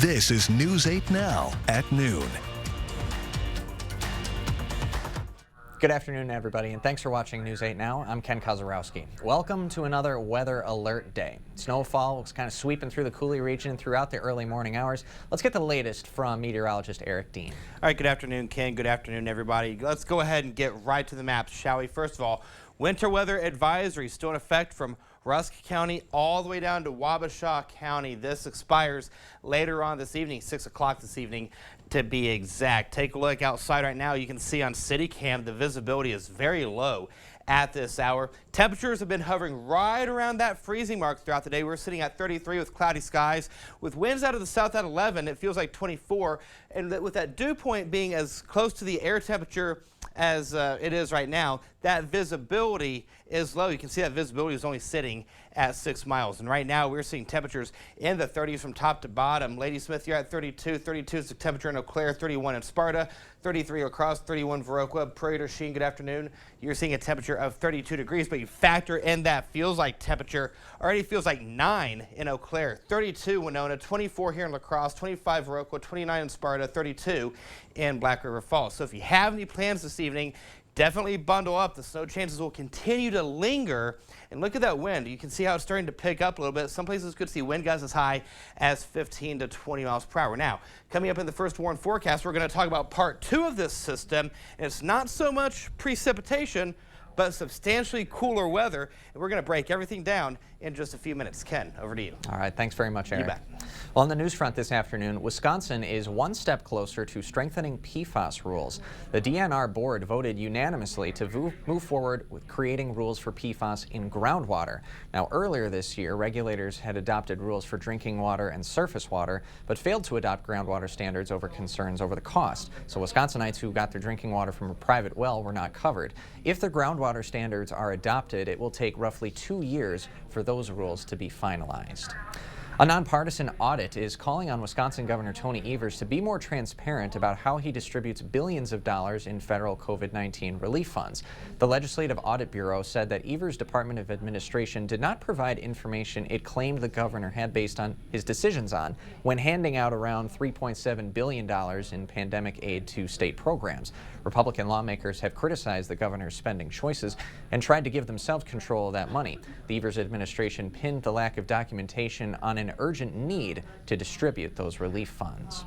This is News 8 Now at noon. Good afternoon, everybody, and thanks for watching News 8 Now. I'm Ken Kozarowski. Welcome to another weather alert day. Snowfall was kind of sweeping through the Coulee region throughout the early morning hours. Let's get the latest from meteorologist Eric Dean. All right, good afternoon, Ken. Good afternoon, everybody. Let's go ahead and get right to the maps, shall we? First of all, winter weather advisory still in effect from Rusk County all the way down to Wabasha County. This expires later on this evening, 6 o'clock this evening to be exact. Take a look outside right now. You can see on CityCam the visibility is very low at this hour. Temperatures have been hovering right around that freezing mark throughout the day. We're sitting at 33 with cloudy skies. With winds out of the south at 11, it feels like 24. And with that dew point being as close to the air temperature as it is right now, that visibility is low. You can see that visibility is only sitting at 6 miles. And right now we're seeing temperatures in the 30s from top to bottom. Ladysmith, you're at 32. 32 is the temperature in Eau Claire, 31 in Sparta, 33 across, 31 Viroqua. Prairie du Chien, good afternoon. You're seeing a temperature of 32 degrees, but you factor in that feels like temperature. Already feels like 9 in Eau Claire, 32 Winona, 24 here in La Crosse, 25 Viroqua, 29 in Sparta, 32 in Black River Falls. So if you have any plans this evening, definitely bundle up. The snow chances will continue to linger. And look at that wind. You can see how it's starting to pick up a little bit. Some places could see wind gusts as high as 15 to 20 miles per hour. Now, coming up in the first warn forecast, we're going to talk about part 2 of this system. And it's not so much precipitation, but substantially cooler weather. And we're going to break everything down in just a few minutes. Ken, over to you. All right, thanks very much, Eric. You bet. Well, on the news front this afternoon, Wisconsin is one step closer to strengthening PFAS rules. The DNR board voted unanimously to move forward with creating rules for PFAS in groundwater. Now, earlier this year, regulators had adopted rules for drinking water and surface water, but failed to adopt groundwater standards over concerns over the cost. So Wisconsinites who got their drinking water from a private well were not covered. If the groundwater standards are adopted, it will take roughly 2 years for those rules to be finalized. A nonpartisan audit is calling on Wisconsin Governor Tony Evers to be more transparent about how he distributes billions of dollars in federal COVID-19 relief funds. The Legislative Audit Bureau said that Evers' Department of Administration did not provide information it claimed the governor had based on his decisions on when handing out around $3.7 billion in pandemic aid to state programs. Republican lawmakers have criticized the governor's spending choices and tried to give themselves control of that money. The Evers administration pinned the lack of documentation on an urgent need to distribute those relief funds.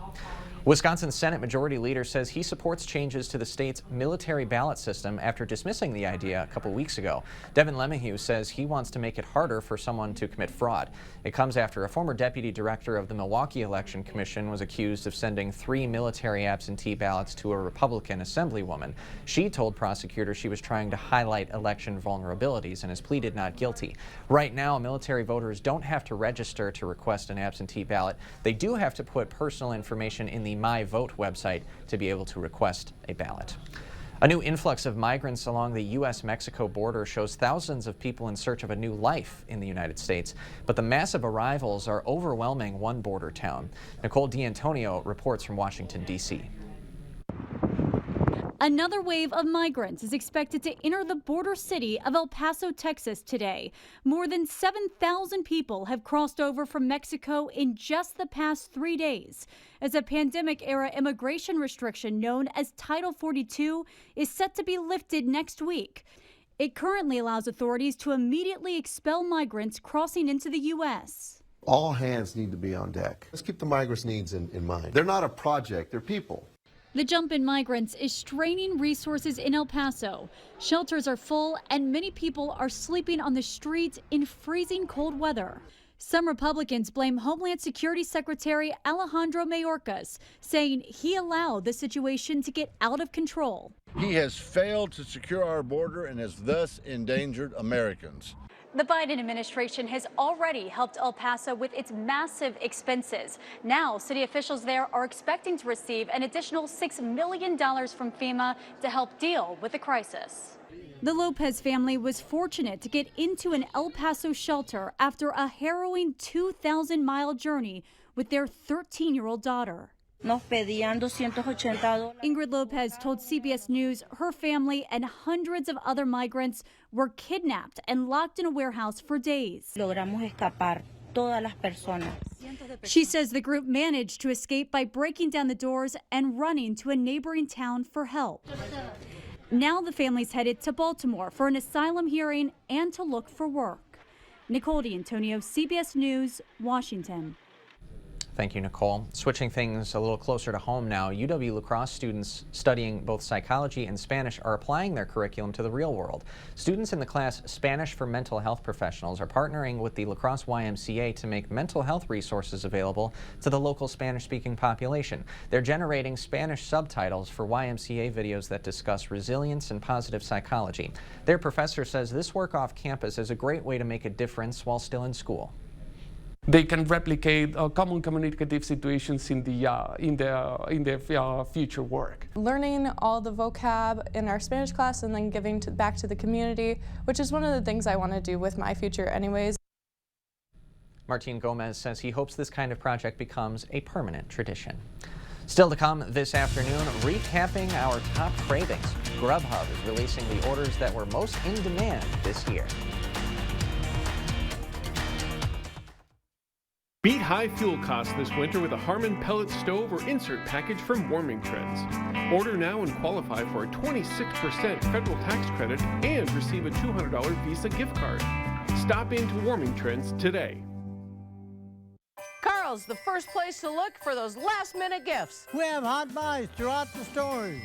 Wisconsin Senate Majority Leader says he supports changes to the state's military ballot system after dismissing the idea a couple weeks ago. Devin Lemieux says he wants to make it harder for someone to commit fraud. It comes after a former deputy director of the Milwaukee Election Commission was accused of sending 3 military absentee ballots to a Republican assemblywoman. She told prosecutors she was trying to highlight election vulnerabilities and has pleaded not guilty. Right now, military voters don't have to register to request an absentee ballot. They do have to put personal information in the My Vote website to be able to request a ballot. A new influx of migrants along the U.S.-Mexico border shows thousands of people in search of a new life in the United States. But the massive arrivals are overwhelming one border town. Nicole D'Antonio reports from Washington, D.C. Another wave of migrants is expected to enter the border city of El Paso, Texas today. More than 7,000 people have crossed over from Mexico in just the past 3 days, as a pandemic-era immigration restriction known as Title 42 is set to be lifted next week. It currently allows authorities to immediately expel migrants crossing into the U.S. All hands need to be on deck. Let's keep the migrants' needs in mind. They're not a project, they're people. The jump in migrants is straining resources in El Paso. Shelters are full and many people are sleeping on the streets in freezing cold weather. Some Republicans blame Homeland Security Secretary Alejandro Mayorkas, saying he allowed the situation to get out of control. He has failed to secure our border and has thus endangered Americans. The Biden administration has already helped El Paso with its massive expenses. Now, city officials there are expecting to receive an additional $6 million from FEMA to help deal with the crisis. The Lopez family was fortunate to get into an El Paso shelter after a harrowing 2,000-mile journey with their 13-year-old daughter. Ingrid Lopez told CBS News her family and hundreds of other migrants were kidnapped and locked in a warehouse for days. todas las personas. She says the group managed to escape by breaking down the doors and running to a neighboring town for help. Now the family's headed to Baltimore for an asylum hearing and to look for work. Nicole D'Antonio, CBS News, Washington. Thank you, Nicole. Switching things a little closer to home now, UW-La Crosse students studying both psychology and Spanish are applying their curriculum to the real world. Students in the class Spanish for Mental Health Professionals are partnering with the La Crosse YMCA to make mental health resources available to the local Spanish-speaking population. They're generating Spanish subtitles for YMCA videos that discuss resilience and positive psychology. Their professor says this work off campus is a great way to make a difference while still in school. They can replicate common communicative situations in the future work. Learning all the vocab in our Spanish class and then giving back to the community, which is one of the things I want to do with my future anyways. Martin Gomez says he hopes this kind of project becomes a permanent tradition. Still to come this afternoon, recapping our top cravings. Grubhub is releasing the orders that were most in demand this year. Beat high fuel costs this winter with a Harman pellet stove or insert package from Warming Trends. Order now and qualify for a 26% federal tax credit and receive a $200 Visa gift card. Stop into Warming Trends today. Carl's, the first place to look for those last-minute gifts. We have hot buys throughout the stores.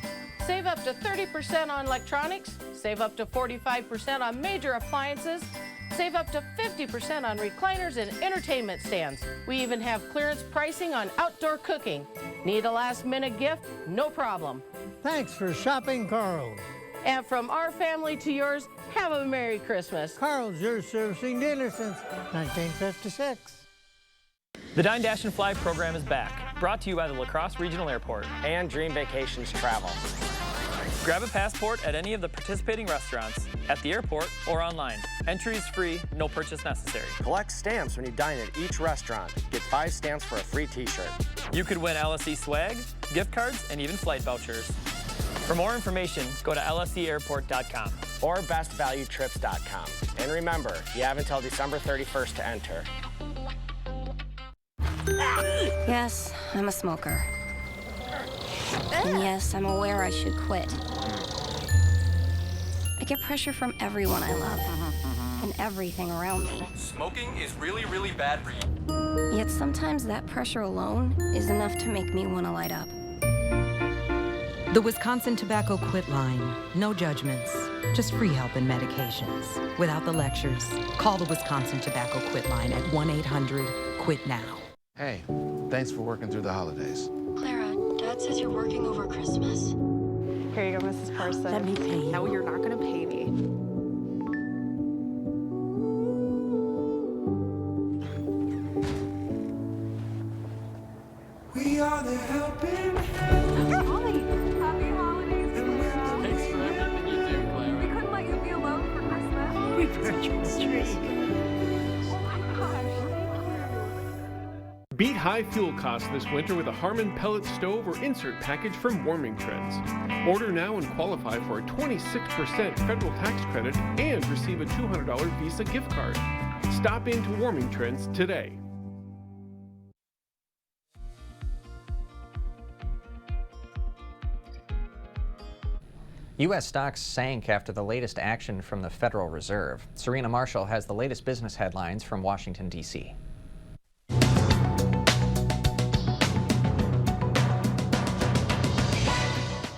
Save up to 30% on electronics, save up to 45% on major appliances, save up to 50% on recliners and entertainment stands. We even have clearance pricing on outdoor cooking. Need a last-minute gift? No problem. Thanks for shopping Carl's. And from our family to yours, have a Merry Christmas. Carl's, your servicing dealer since 1956. The Dine Dash and Fly program is back, brought to you by the La Crosse Regional Airport and Dream Vacations Travel. Grab a passport at any of the participating restaurants, at the airport, or online. Entry is free, no purchase necessary. Collect stamps when you dine at each restaurant. Get 5 stamps for a free t-shirt. You could win LSE swag, gift cards, and even flight vouchers. For more information, go to lseairport.com or bestvaluetrips.com. And remember, you have until December 31st to enter. Yes, I'm a smoker. And yes, I'm aware I should quit. I get pressure from everyone I love and everything around me. Smoking is really, really bad for you. Yet sometimes that pressure alone is enough to make me want to light up. The Wisconsin Tobacco Quit Line. No judgments, just free help and medications. Without the lectures, call the Wisconsin Tobacco Quit Line at 1-800-QUIT-NOW. Hey, thanks for working through the holidays. Clara, Dad says you're working over Christmas. Here you go, Mrs. Carson. Let me pay you. No, you're not going to pay me. We are the helping hand. Holly, happy holidays, Clara. Thanks for everything you do, Clara. We couldn't let you be alone for Christmas. We purchased a tree. Oh my gosh. Beat high fuel costs this winter with a Harman pellet stove or insert package from Warming Trends. Order now and qualify for a 26% federal tax credit and receive a $200 Visa gift card. Stop into Warming Trends today. U.S. stocks sank after the latest action from the Federal Reserve. Serena Marshall has the latest business headlines from Washington, D.C.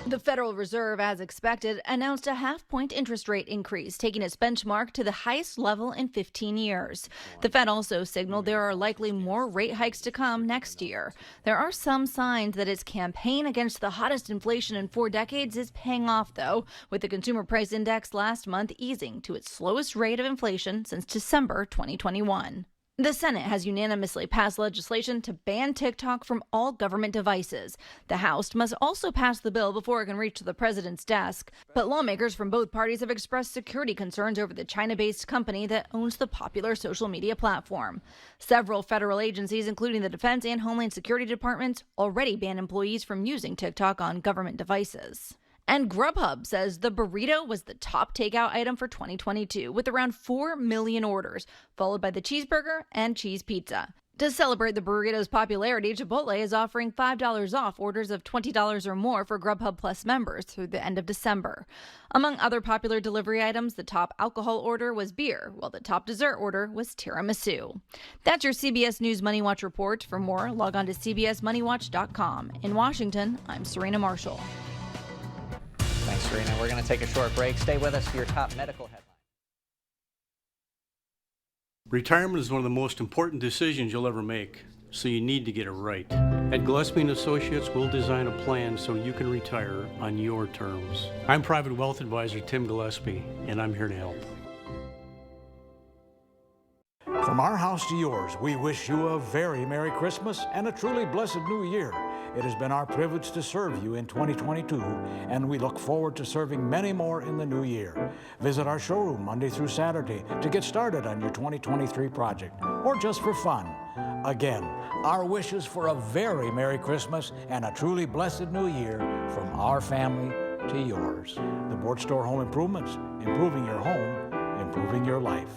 The Federal Reserve, as expected, announced a half-point interest rate increase, taking its benchmark to the highest level in 15 years. The Fed also signaled there are likely more rate hikes to come next year. There are some signs that its campaign against the hottest inflation in 4 decades is paying off, though, with the Consumer Price Index last month easing to its slowest rate of inflation since December 2021. The Senate has unanimously passed legislation to ban TikTok from all government devices. The House must also pass the bill before it can reach the president's desk. But lawmakers from both parties have expressed security concerns over the China-based company that owns the popular social media platform. Several federal agencies, including the Defense and Homeland Security Departments, already ban employees from using TikTok on government devices. And Grubhub says the burrito was the top takeout item for 2022 with around 4 million orders, followed by the cheeseburger and cheese pizza. To celebrate the burrito's popularity, Chipotle is offering $5 off orders of $20 or more for Grubhub Plus members through the end of December. Among other popular delivery items, the top alcohol order was beer, while the top dessert order was tiramisu. That's your CBS News Money Watch report. For more, log on to cbsmoneywatch.com. In Washington, I'm Serena Marshall. Thanks, Serena. We're going to take a short break. Stay with us for your top medical headlines. Retirement is one of the most important decisions you'll ever make, so you need to get it right. At Gillespie & Associates, we'll design a plan so you can retire on your terms. I'm Private Wealth Advisor Tim Gillespie, and I'm here to help. From our house to yours, we wish you a very Merry Christmas and a truly blessed New Year. It has been our privilege to serve you in 2022, and we look forward to serving many more in the new year. Visit our showroom Monday through Saturday to get started on your 2023 project, or just for fun. Again, our wishes for a very Merry Christmas and a truly blessed New Year from our family to yours. The Board Store Home Improvements, improving your home, improving your life.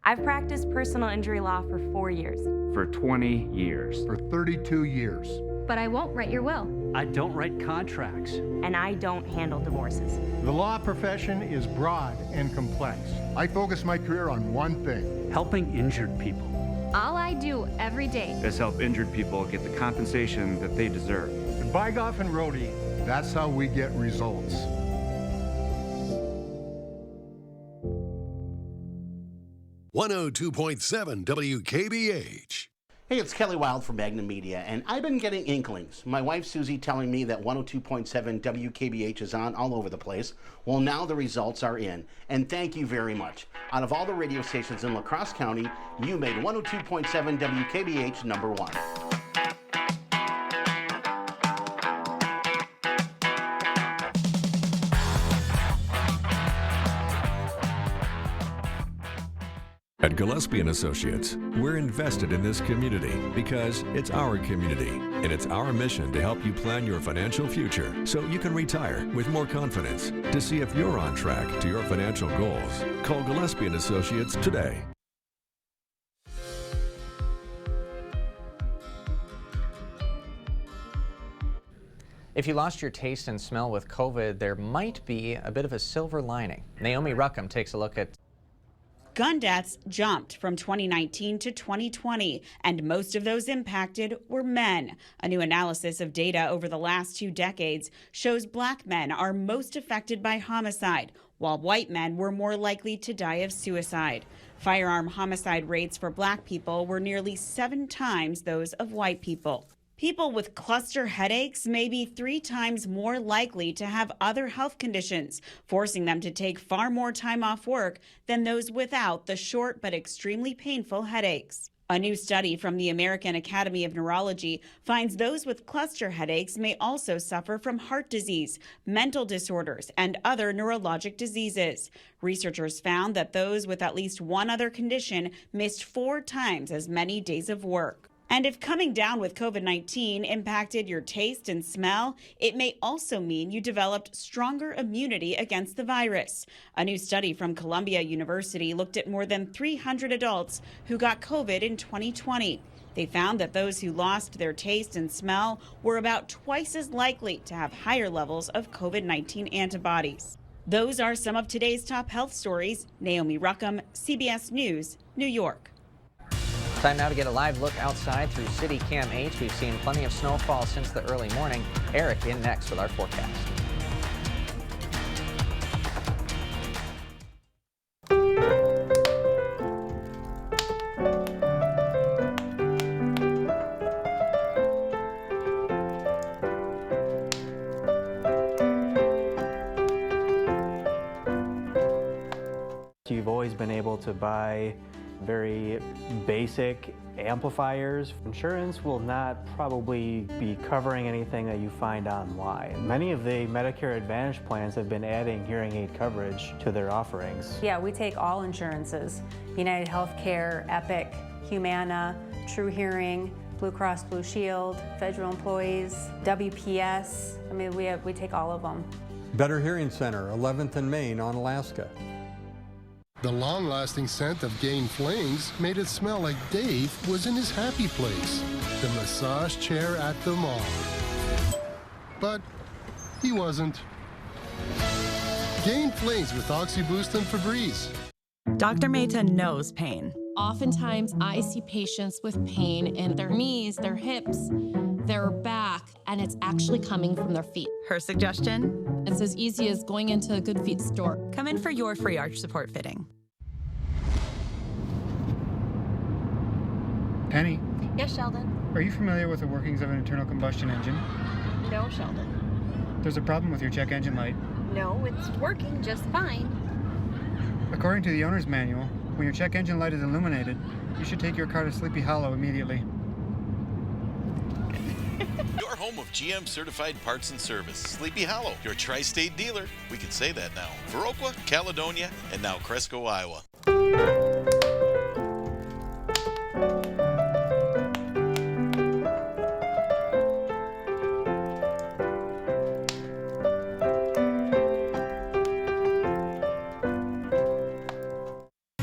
I've practiced personal injury law for 4 years. For 20 years. For 32 years. But I won't write your will. I don't write contracts. And I don't handle divorces. The law profession is broad and complex. I focus my career on one thing. Helping injured people. All I do every day is help injured people get the compensation that they deserve. At Bygoff and Rohde, that's how we get results. .7 WKBH. Hey, it's Kelly Wild from Magnum Media, and I've been getting inklings. My wife Susie telling me that 102.7 WKBH is on all over the place. Well, now the results are in, and thank you very much. Out of all the radio stations in La Crosse County, you made 102.7 WKBH number one. At Gillespie & Associates, we're invested in this community because it's our community, and it's our mission to help you plan your financial future so you can retire with more confidence. To see if you're on track to your financial goals, call Gillespie & Associates today. If you lost your taste and smell with COVID, there might be a bit of a silver lining. Naomi Ruckham takes a look at gun deaths jumped from 2019 to 2020, and most of those impacted were men. A new analysis of data over the last 2 decades shows black men are most affected by homicide, while white men were more likely to die of suicide. Firearm homicide rates for black people were nearly 7 times those of white people. People with cluster headaches may be 3 times more likely to have other health conditions, forcing them to take far more time off work than those without the short but extremely painful headaches. A new study from the American Academy of Neurology finds those with cluster headaches may also suffer from heart disease, mental disorders, and other neurologic diseases. Researchers found that those with at least one other condition missed 4 times as many days of work. And if coming down with COVID-19 impacted your taste and smell, it may also mean you developed stronger immunity against the virus. A new study from Columbia University looked at more than 300 adults who got COVID in 2020. They found that those who lost their taste and smell were about twice as likely to have higher levels of COVID-19 antibodies. Those are some of today's top health stories. Naomi Ruckham, CBS News, New York. Time now to get a live look outside through City Cam 8. We've seen plenty of snowfall since the early morning. Eric in next with our forecast. You've always been able to buy very basic amplifiers. Insurance will not probably be covering anything that you find online. Many of the Medicare Advantage plans have been adding hearing aid coverage to their offerings. Yeah, we take all insurances. United Healthcare, Epic, Humana, True Hearing. Blue Cross Blue Shield, federal employees, WPS. I mean, we take all of them. Better Hearing Center, 11th and Main on Alaska. The long-lasting scent of Gain Flings made it smell like Dave was in his happy place, the massage chair at the mall. But he wasn't. Gain Flings with OxyBoost and Febreze. Dr. Mehta knows pain. Oftentimes, I see patients with pain in their knees, their hips, their back, and it's actually coming from their feet. Her suggestion? It's as easy as going into a Good Feet store. Come in for your free arch support fitting. Penny, Yes, Sheldon? are you familiar with the workings of an internal combustion engine? No, Sheldon. There's a problem with your check engine light. No, it's working just fine. According to the owner's manual, when your check engine light is illuminated, you should take your car to Sleepy Hollow immediately. Your home of GM certified parts and service. Sleepy Hollow, your tri-state dealer. We can say that now. Viroqua, Caledonia, and now Cresco, Iowa.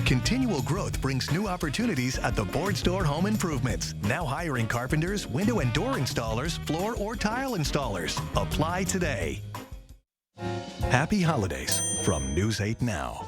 Continual growth brings new opportunities at the Board Store Home Improvements. Now hiring carpenters, window and door installers, floor or tile installers. Apply today. Happy holidays from News 8 Now.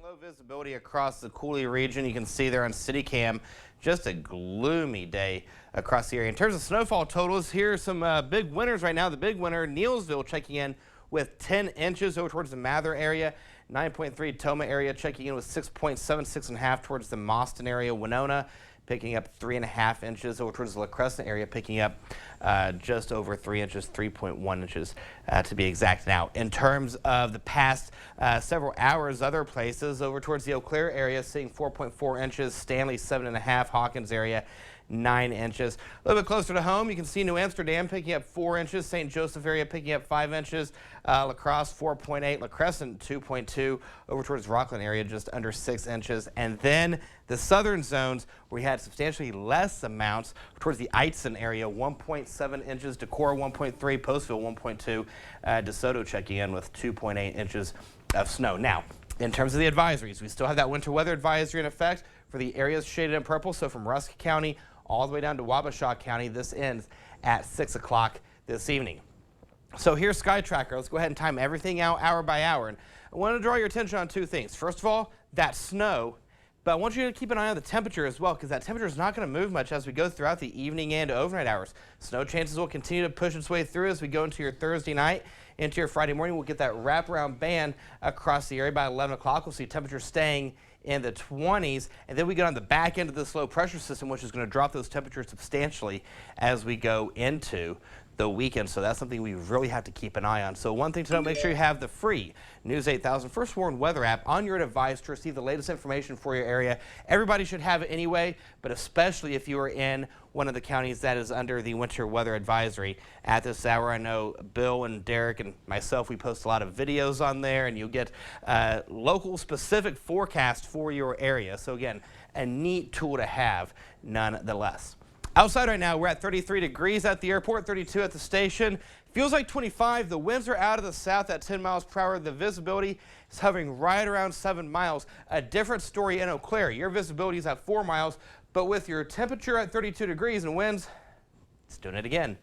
Low visibility across the Cooley region. You can see there on CityCam, just a gloomy day across the area. In terms of snowfall totals, here are some big winners right now. The big winner, Neillsville, checking in with 10 inches over towards the Mather area. 9.3 Toma area checking in with 6.76.5 towards the Mauston area. Winona picking up 3.5 inches over towards the La Crescent area, picking up just over 3 inches, 3.1 inches to be exact. Now, in terms of the past several hours, other places over towards the Eau Claire area seeing 4.4 inches, Stanley 7.5, Hawkins area 9 inches. A little bit closer to home, you can see New Amsterdam picking up 4 inches, St. Joseph area picking up 5 inches, La Crosse 4.8, La Crescent 2.2, over towards Rockland area just under 6 inches. And then the southern zones, we had substantially less amounts towards the Eitzen area, 1.7 inches, Decorah 1.3, Postville 1.2, DeSoto checking in with 2.8 inches of snow. Now, in terms of the advisories, we still have that winter weather advisory in effect for the areas shaded in purple. So from Rusk County all the way down to Wabasha County, this ends at 6 o'clock this evening. So here's Sky Tracker. Let's go ahead and time everything out hour by hour. And I want to draw your attention on two things. First of all, that snow. But I want you to keep an eye on the temperature as well, because that temperature is not going to move much as we go throughout the evening and overnight hours. Snow chances will continue to push its way through as we go into your Thursday night. Into your Friday morning, we'll get that wraparound band across the area. By 11 o'clock, we'll see temperatures staying in the 20s, and then we get on the back end of this low pressure system, which is going to drop those temperatures substantially as we go into the weekend. So that's something we really have to keep an eye on. So one thing to note, make sure you have the free News 8000 First Warn weather app on your device to receive the latest information for your area. Everybody should have it anyway, but especially if you are in one of the counties that is under the winter weather advisory at this hour. I know Bill and Derek and myself, we post a lot of videos on there, and you'll get local specific forecast for your area. So again, a neat tool to have nonetheless. Outside right now, we're at 33 degrees at the airport, 32 at the station. Feels like 25. The winds are out of the south at 10 miles per hour. The visibility is hovering right around 7 miles. A different story in Eau Claire. Your visibility is at 4 miles, but with your temperature at 32 degrees and winds, it's doing it again.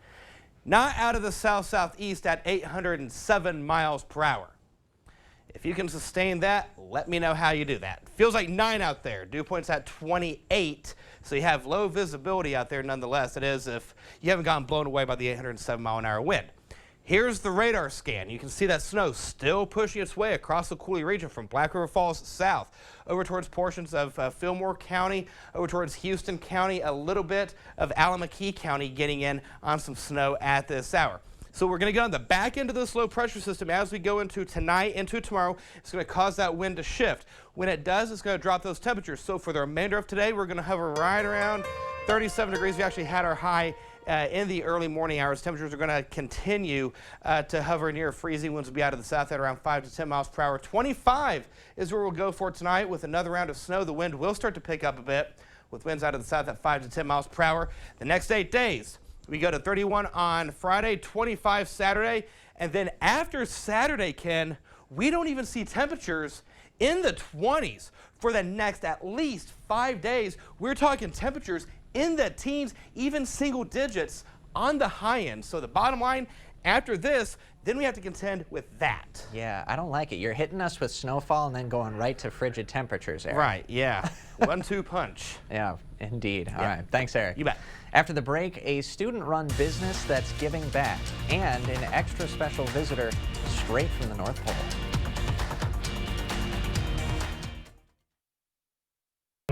Not out of the south-southeast at 807 miles per hour. If you can sustain that, let me know how you do that. Feels like 9 out there. Dew point's at 28, so you have low visibility out there nonetheless. It is if you haven't gotten blown away by the 807 mile an hour wind. Here's the radar scan. You can see that snow still pushing its way across the Cooley region from Black River Falls south, over towards portions of Fillmore County, over towards Houston County, a little bit of Allamakee County getting in on some snow at this hour. So we're going to get on the back end of this low pressure system as we go into tonight, into tomorrow. It's going to cause that wind to shift. When it does, it's going to drop those temperatures. So for the remainder of today, we're going to hover right around 37 degrees. We actually had our high in the early morning hours. Temperatures are going to continue to hover near freezing. Winds will be out of the south at around 5 to 10 miles per hour. 25 is where we'll go for tonight with another round of snow. The wind will start to pick up a bit with winds out of the south at 5 to 10 miles per hour. The next 8 days, we go to 31 on Friday, 25 Saturday, and then after Saturday, Ken, we don't even see temperatures in the 20s for the next at least 5 days. We're talking temperatures in the teens, even single digits on the high end. So the bottom line, after this, then we have to contend with that. Yeah, I don't like it. You're hitting us with snowfall and then going right to frigid temperatures, Eric. Right, yeah. 1-2 punch. Yeah, indeed. All right, thanks, Eric. You bet. After the break, a student-run business that's giving back and an extra special visitor straight from the North Pole.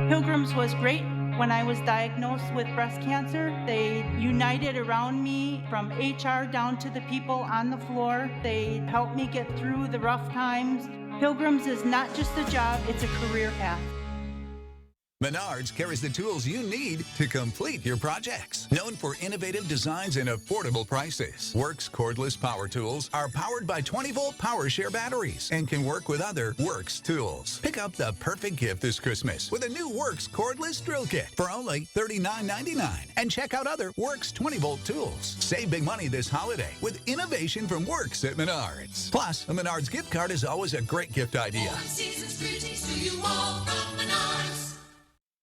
Pilgrims was great. When I was diagnosed with breast cancer, they united around me from HR down to the people on the floor. They helped me get through the rough times. Pilgrims is not just a job, it's a career path. Menards carries the tools you need to complete your projects. Known for innovative designs and affordable prices, Works cordless power tools are powered by 20-volt PowerShare batteries and can work with other Works tools. Pick up the perfect gift this Christmas with a new Works cordless drill kit for only $39.99. And check out other Works 20-volt tools. Save big money this holiday with innovation from Works at Menards. Plus, a Menards gift card is always a great gift idea.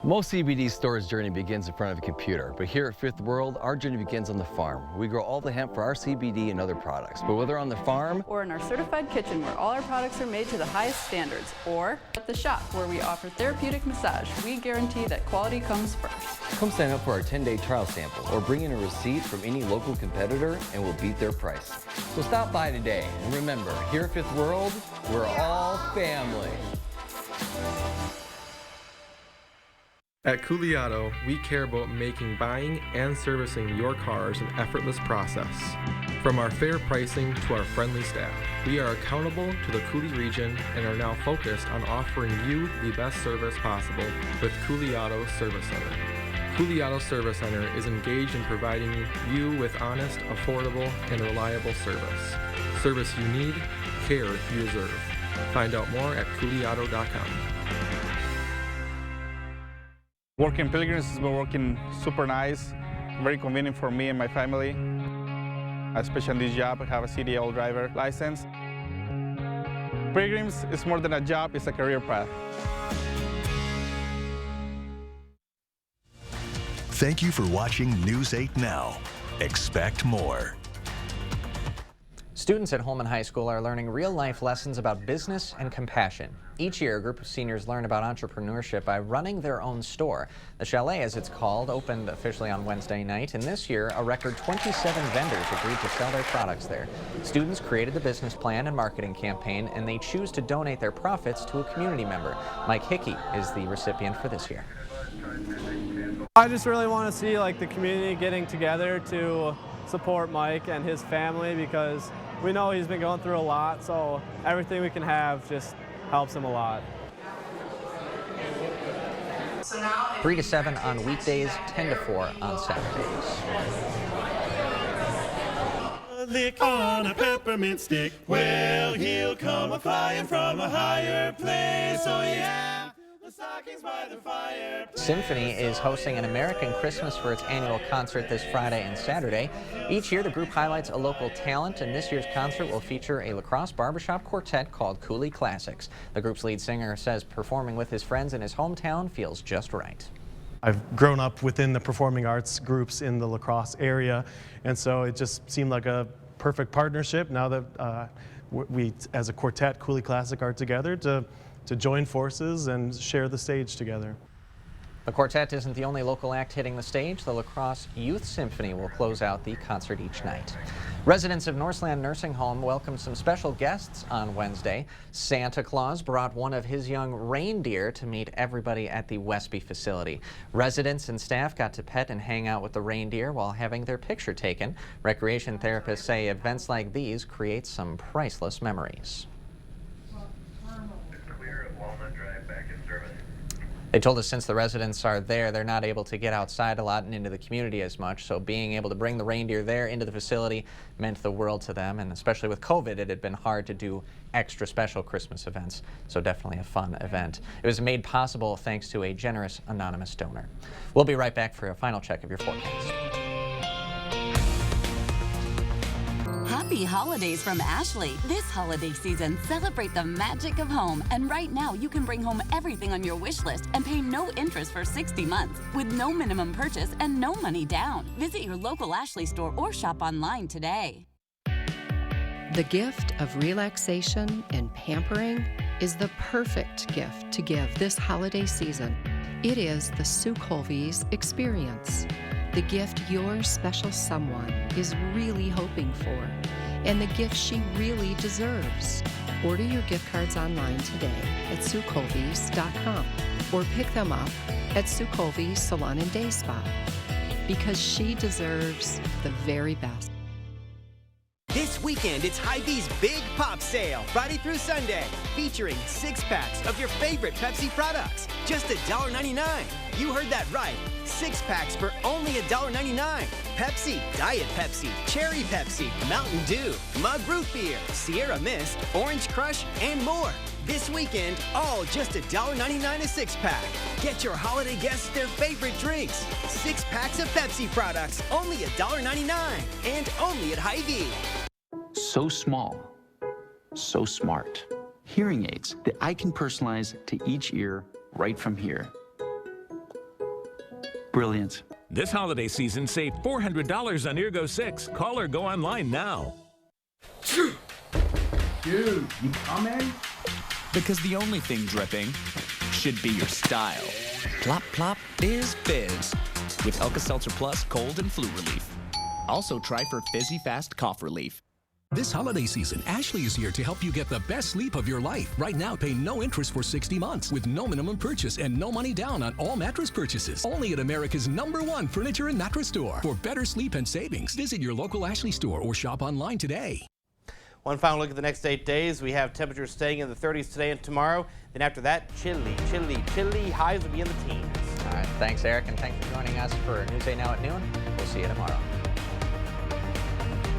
Most CBD stores' journey begins in front of a computer, but here at Fifth World, our journey begins on the farm. We grow all the hemp for our CBD and other products, but whether on the farm or in our certified kitchen where all our products are made to the highest standards, or at the shop where we offer therapeutic massage, we guarantee that quality comes first. Come sign up for our 10-day trial sample or bring in a receipt from any local competitor and we'll beat their price. So stop by today, and remember, here at Fifth World, we're all family. At Cooley Auto, we care about making buying and servicing your cars an effortless process. From our fair pricing to our friendly staff, we are accountable to the Cooley region and are now focused on offering you the best service possible with Cooley Auto Service Center. Cooley Auto Service Center is engaged in providing you with honest, affordable, and reliable service. Service you need, care you deserve. Find out more at CooleyAuto.com. Working Pilgrims has been working super nice, very convenient for me and my family. Especially in this job, I have a CDL driver license. Pilgrims is more than a job, it's a career path. Thank you for watching News 8 Now. Expect more. Students at Holman High School are learning real-life lessons about business and compassion. Each year, a group of seniors learn about entrepreneurship by running their own store. The Chalet, as it's called, opened officially on Wednesday night, and this year, a record 27 vendors agreed to sell their products there. Students created the business plan and marketing campaign, and they choose to donate their profits to a community member. Mike Hickey is the recipient for this year. I just really want to see the community getting together to support Mike and his family, because we know he's been going through a lot, so everything we can have just helps him a lot. 3 to 7 on weekdays, 10 to 4 on Saturdays. Lick on a peppermint stick, well, he'll come a-flying from a higher place, oh yeah. By the fire. Symphony is hosting an American Christmas for its annual concert this Friday and Saturday. Each year, the group highlights a local talent, and this year's concert will feature a lacrosse barbershop quartet called Cooley Classics. The group's lead singer says performing with his friends in his hometown feels just right. I've grown up within the performing arts groups in the La Crosse area, and so it just seemed like a perfect partnership now that we, as a quartet, Cooley Classic, are together to join forces and share the stage together. The quartet isn't the only local act hitting the stage. The La Crosse Youth Symphony will close out the concert each night. Residents of Northland Nursing Home welcomed some special guests on Wednesday. Santa Claus brought one of his young reindeer to meet everybody at the Westby facility. Residents and staff got to pet and hang out with the reindeer while having their picture taken. Recreation therapists say events like these create some priceless memories. They told us since the residents are there, they're not able to get outside a lot and into the community as much, so being able to bring the reindeer there into the facility meant the world to them, and especially with COVID, it had been hard to do extra special Christmas events, so definitely a fun event. It was made possible thanks to a generous anonymous donor. We'll be right back for a final check of your forecast. Happy holidays from Ashley. This holiday season, celebrate the magic of home. And right now, you can bring home everything on your wish list and pay no interest for 60 months with no minimum purchase and no money down. Visit your local Ashley store or shop online today. The gift of relaxation and pampering is the perfect gift to give this holiday season. It is the Sue Colvey's experience. The gift your special someone is really hoping for, and the gift she really deserves. Order your gift cards online today at SueColveys.com or pick them up at Sue Colvey's Salon and Day Spa, because she deserves the very best. This weekend, it's Hy-Vee's Big Pop Sale, Friday through Sunday, featuring 6-packs of your favorite Pepsi products, just $1.99. You heard that right, 6-packs for only $1.99. Pepsi, Diet Pepsi, Cherry Pepsi, Mountain Dew, Mug Root Beer, Sierra Mist, Orange Crush, and more. This weekend, all just $1.99 a 6-pack. Get your holiday guests their favorite drinks. 6 packs of Pepsi products, only $1.99, and only at Hy-Vee. So small, so smart. Hearing aids that I can personalize to each ear right from here. Brilliant. This holiday season, save $400 on Eargo 6. Call or go online now. Dude, you coming? Because the only thing dripping should be your style. Plop Plop is Fizz with Alka-Seltzer Plus cold and flu relief. Also try for Fizzy Fast cough relief. This holiday season, Ashley is here to help you get the best sleep of your life. Right now, pay no interest for 60 months with no minimum purchase and no money down on all mattress purchases. Only at America's #1 furniture and mattress store. For better sleep and savings, visit your local Ashley store or shop online today. One final look at the next 8 days. We have temperatures staying in the 30s today and tomorrow. Then after that, chilly, chilly, chilly. Highs will be in the teens. All right, thanks, Eric, and thanks for joining us for Newsday Now at noon. We'll see you tomorrow.